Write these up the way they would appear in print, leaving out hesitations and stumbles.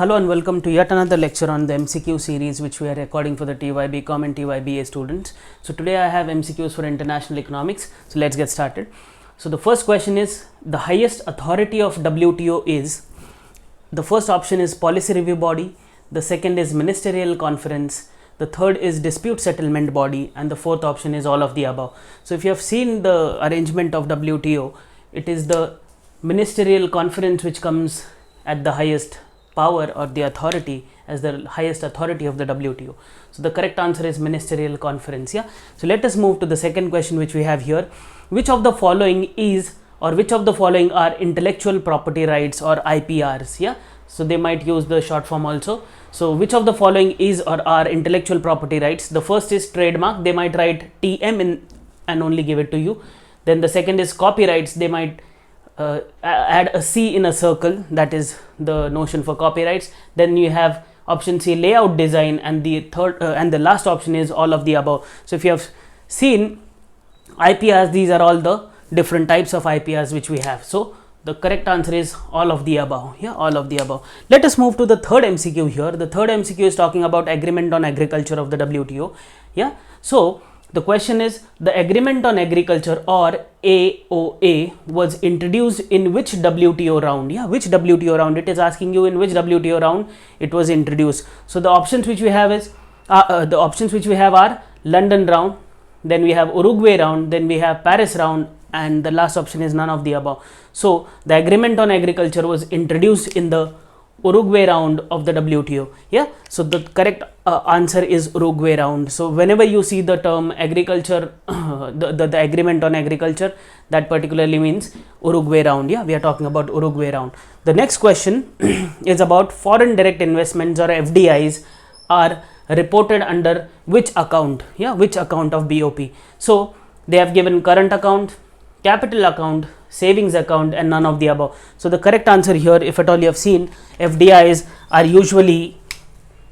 Hello and welcome to yet another lecture on the MCQ series which we are recording for the TYBCom and TYBA students. So today I have MCQs for international economics. So let's get started. So the first question is, the highest authority of WTO is, the first option is policy review body, the second is ministerial conference, the third is dispute settlement body, and the fourth option is all of the above. So if you have seen the arrangement of WTO, it is the ministerial conference which comes at the highest power or the authority as the highest authority of the WTO. So the correct answer is ministerial conference. Yeah. So let us move to the second question which we have here. Which of the following is, or which of the following are intellectual property rights or IPRs? Yeah. So they might use the short form also. So which of the following is or are intellectual property rights? The first is trademark. They might write TM in and only give it to you. Then the second is copyrights. They might add a C in a circle, that is the notion for copyrights. Then you have option C, layout design, and the third and the last option is all of the above. So if you have seen IPRs, these are all the different types of IPRs which we have. So the correct answer is all of the above. Yeah, all of the above. Let us move to the third MCQ here. The third MCQ is talking about agreement on agriculture of the WTO. Yeah, so the question is, the agreement on agriculture or AOA was introduced in which WTO round? Yeah, which WTO round? It is asking you in which WTO round it was introduced. So the options which we have is are London round, then we have Uruguay round, then we have Paris round, and the last option is none of the above. So the agreement on agriculture was introduced in the Uruguay round of the WTO. Yeah, so the correct answer is Uruguay round. So whenever you see the term agriculture, the agreement on agriculture, that particularly means Uruguay round. Yeah, we are talking about Uruguay round. The next question is about foreign direct investments or FDIs are reported under which account? Yeah, which account of BOP? So they have given current account, capital account, savings account, and none of the above. So the correct answer here, if at all you have seen, FDIs are usually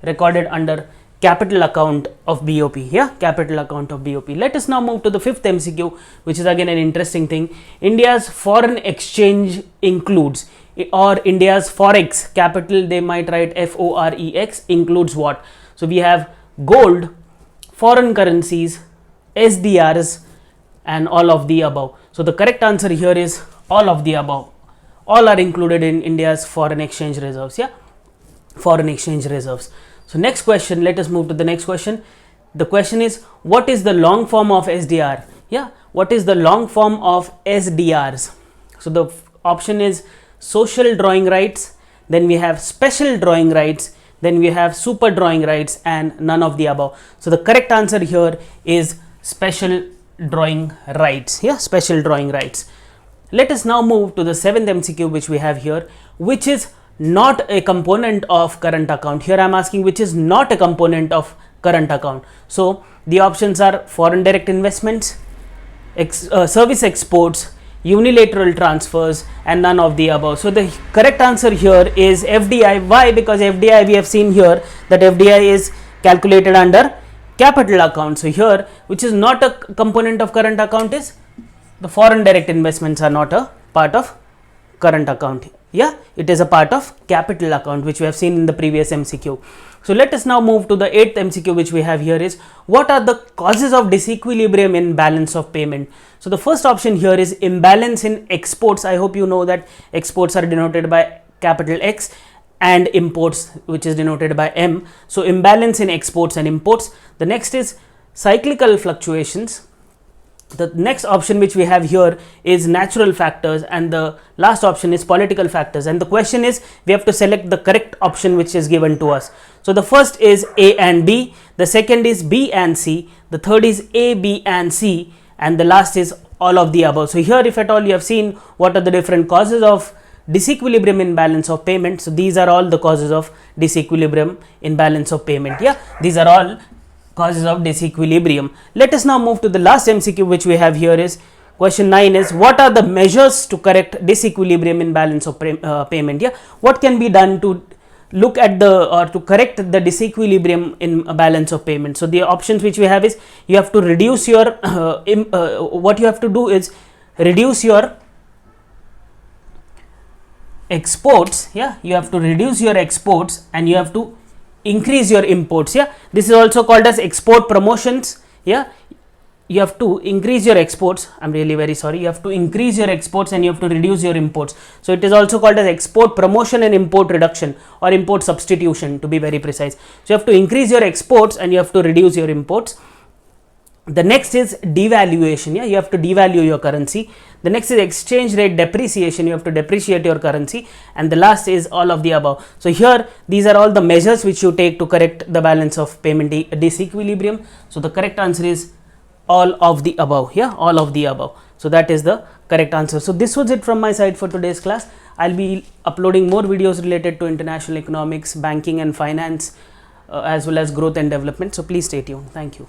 recorded under capital account of BOP. Yeah, capital account of BOP. Let us now move to the fifth MCQ, which is again an interesting thing. India's foreign exchange includes, or India's forex, capital they might write FOREX, includes what? So we have gold, foreign currencies, SDRs, and all of the above. So the correct answer here is all of the above. All are included in India's foreign exchange reserves. Yeah, foreign exchange reserves. So next question, let us move to the next question. The question is, what is the long form of SDR? Yeah, what is the long form of SDRs? So the option is social drawing rights, then we have special drawing rights, then we have super drawing rights, and none of the above. So the correct answer here is special drawing rights. Yeah, special drawing rights. Let us now move to the seventh MCQ which we have here, which is not a component of current account. Here I am asking which is not a component of current account. So the options are foreign direct investments, service exports, unilateral transfers, and none of the above. So the correct answer here is FDI. Why? Because FDI, we have seen here that FDI is calculated under capital account. So here, which is not a component of current account, is the foreign direct investments are not a part of current account. Yeah, it is a part of capital account, which we have seen in the previous MCQ. So let us now move to the eighth MCQ which we have here is, what are the causes of disequilibrium in balance of payment? So the first option here is imbalance in exports. I hope you know that exports are denoted by capital X and imports, which is denoted by M. So imbalance in exports and imports. The next is cyclical fluctuations. The next option which we have here is natural factors, and the last option is political factors. And the question is, we have to select the correct option which is given to us. So the first is A and B, the second is B and C, the third is A, B and C, and the last is all of the above. So here, if at all you have seen what are the different causes of disequilibrium in balance of payment. So these are all the causes of disequilibrium in balance of payment. Yeah, these are all causes of disequilibrium. Let us now move to the last MCQ which we have here is question 9 is, what are the measures to correct disequilibrium in balance of payment? Yeah, what can be done to look at the or to correct the disequilibrium in a balance of payment? So the options which we have is, you have to reduce your what you have to do is reduce your exports, yeah, you have to reduce your exports and you have to increase your imports. Yeah, this is also called as export promotions. Yeah, you have to increase your exports. I'm really very sorry. You have to increase your exports and you have to reduce your imports. So it is also called as export promotion and import reduction, or import substitution, to be very precise. So you have to increase your exports and you have to reduce your imports. The next is devaluation. Yeah, you have to devalue your currency. The next is exchange rate depreciation. You have to depreciate your currency. And the last is all of the above. So here, these are all the measures which you take to correct the balance of payment disequilibrium. So the correct answer is all of the above. Yeah, all of the above. So that is the correct answer. So this was it from my side for today's class. I'll be uploading more videos related to international economics, banking and finance, as well as growth and development. So please stay tuned. Thank you.